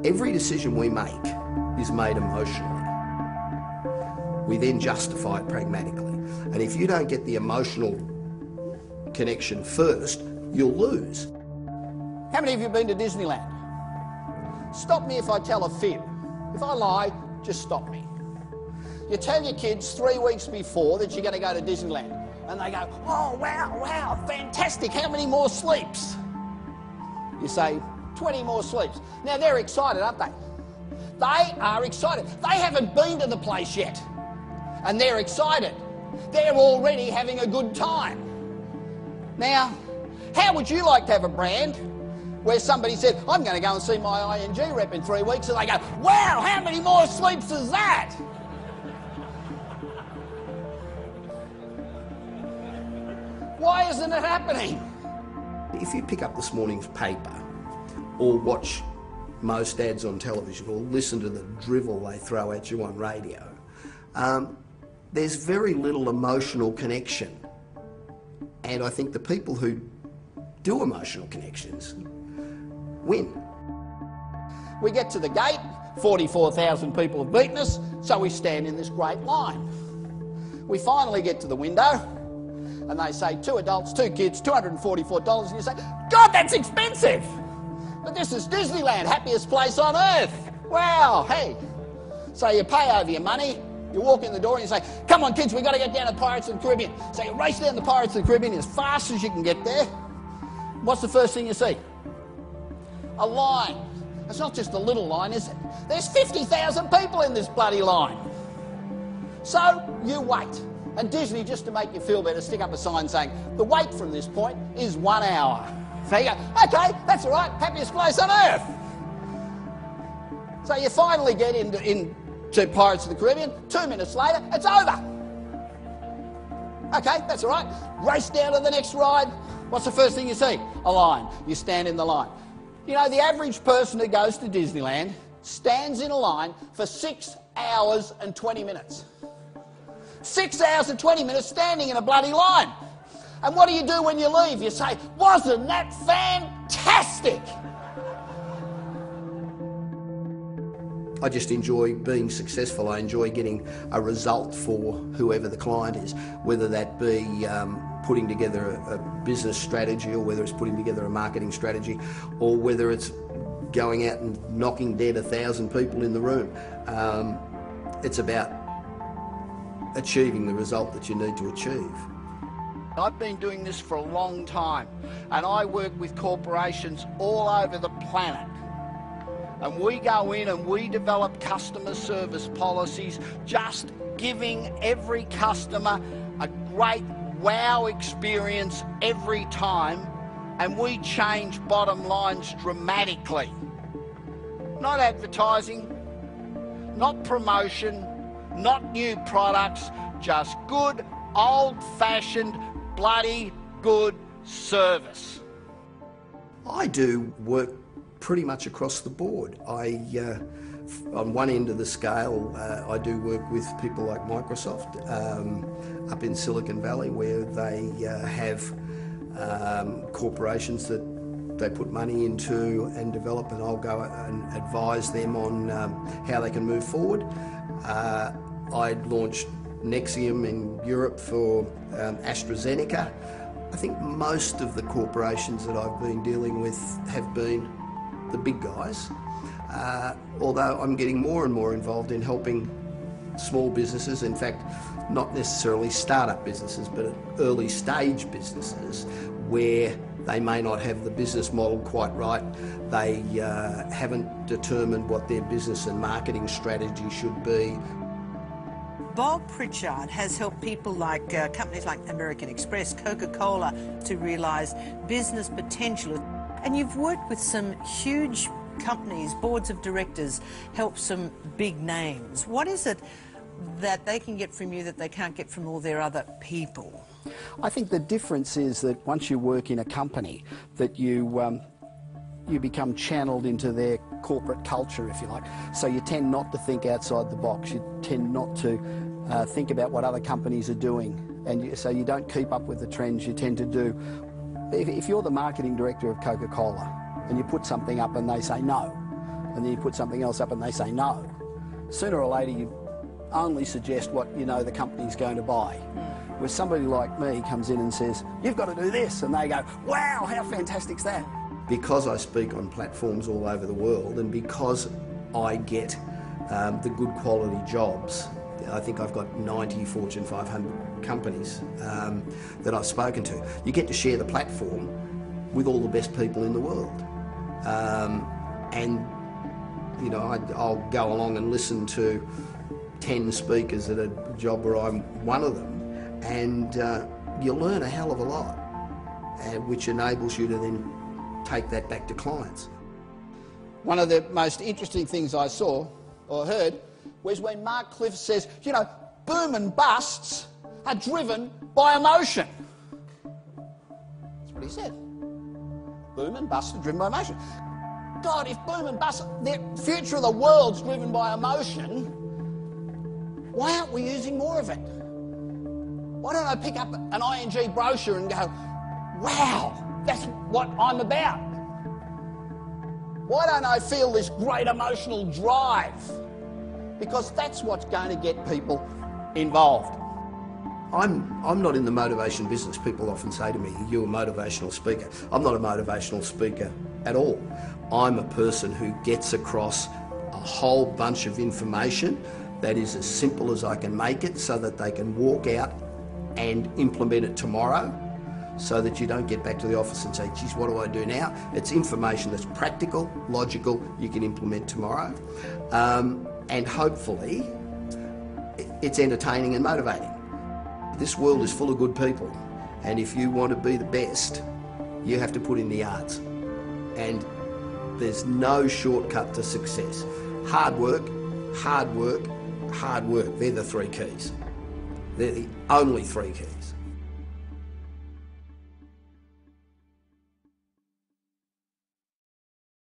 Every decision we make is made emotionally. We then justify it pragmatically. And if you don't get the emotional connection first, you'll lose. How many of you have been to Disneyland? Stop me if I tell a fib. If I lie, just stop me. You tell your kids 3 weeks before that you're going to go to Disneyland, and they go, oh, wow, fantastic, how many more sleeps? You say, 20 more sleeps. Now, they're excited, aren't they? They are excited. They haven't been to the place yet, and they're excited. They're already having a good time. Now, how would you like to have a brand where somebody said, I'm going to go and see my ING rep in 3 weeks, and they go, wow, how many more sleeps is that? Why isn't it happening? If you pick up this morning's paper or watch most ads on television or listen to the drivel they throw at you on radio, there's very little emotional connection. And I think the people who do emotional connections win. We get to the gate, 44,000 people have beaten us, so we stand in this great line. We finally get to the window, and they say 2 adults, 2 kids, $244, and you say, God, that's expensive! But this is Disneyland, happiest place on earth. Wow, hey. So you pay over your money, you walk in the door and you say, come on kids, we've got to get down to Pirates of the Caribbean. So you race down the Pirates of the Caribbean as fast as you can get there. What's the first thing you see? A line. It's not just a little line, is it? There's 50,000 people in this bloody line. So you wait. And Disney, just to make you feel better, stick up a sign saying, the wait from this point is 1 hour. So you go, okay, that's all right, happiest place on earth. So you finally get into Pirates of the Caribbean, 2 minutes later, it's over. Okay, that's all right. Race down to the next ride. What's the first thing you see? A line. You stand in the line. You know, the average person who goes to Disneyland stands in a line for 6 hours and 20 minutes. 6 hours and 20 minutes standing in a bloody line. And what do you do when you leave? You say, wasn't that fantastic? I just enjoy being successful. I enjoy getting a result for whoever the client is, whether that be putting together a business strategy, or whether it's putting together a marketing strategy, or whether it's going out and knocking dead 1,000 people in the room. It's about achieving the result that you need to achieve. I've been doing this for a long time, and I work with corporations all over the planet. And we go in and we develop customer service policies, just giving every customer a great wow experience every time, and we change bottom lines dramatically. Not advertising, not promotion, not new products, just good, old-fashioned, bloody good service. I do work pretty much across the board. On one end of the scale, I do work with people like Microsoft up in Silicon Valley, where they have corporations that they put money into and develop, and I'll go and advise them on how they can move forward. I launched Nexium in Europe for AstraZeneca. I think most of the corporations that I've been dealing with have been the big guys, although I'm getting more and more involved in helping small businesses, in fact not necessarily start-up businesses, but early stage businesses where they may not have the business model quite right. They haven't determined what their business and marketing strategy should be. Bob Pritchard has helped people like companies like American Express, Coca-Cola, to realise business potential. And you've worked with some huge companies, boards of directors, help some big names. What is it that they can get from you that they can't get from all their other people? I think the difference is that once you work in a company, that you become channeled into their corporate culture, if you like. So you tend not to think outside the box. You tend not to think about what other companies are doing. And so you don't keep up with the trends. You tend to do... If you're the marketing director of Coca-Cola and you put something up and they say no, and then you put something else up and they say no. Sooner or later you only suggest what you know the company's going to buy. Where somebody like me comes in and says, you've got to do this, and they go, wow, how fantastic's that? Because I speak on platforms all over the world, and because I get the good quality jobs, I think I've got 90 Fortune 500 companies that I've spoken to. You get to share the platform with all the best people in the world. And, you know, I'll go along and listen to 10 speakers at a job where I'm one of them, and you learn a hell of a lot, which enables you to then take that back to clients. One of the most interesting things I saw or heard was when Mark Cliff says, you know, boom and busts are driven by emotion. That's what he said. Boom and busts are driven by emotion. God, if boom and bust, the future of the world's driven by emotion, why aren't we using more of it? Why don't I pick up an ING brochure and go, wow, that's what I'm about? Why don't I feel this great emotional drive? Because that's what's going to get people involved. I'm not in the motivation business. People often say to me, you're a motivational speaker. I'm not a motivational speaker at all. I'm a person who gets across a whole bunch of information that is as simple as I can make it, so that they can walk out and implement it tomorrow, so that you don't get back to the office and say, geez, what do I do now? It's information that's practical, logical, you can implement tomorrow. And hopefully it's entertaining and motivating. This world is full of good people, and if you want to be the best, you have to put in the yards. And there's no shortcut to success. Hard work, hard work, hard work. They're the three keys. They're the only three keys.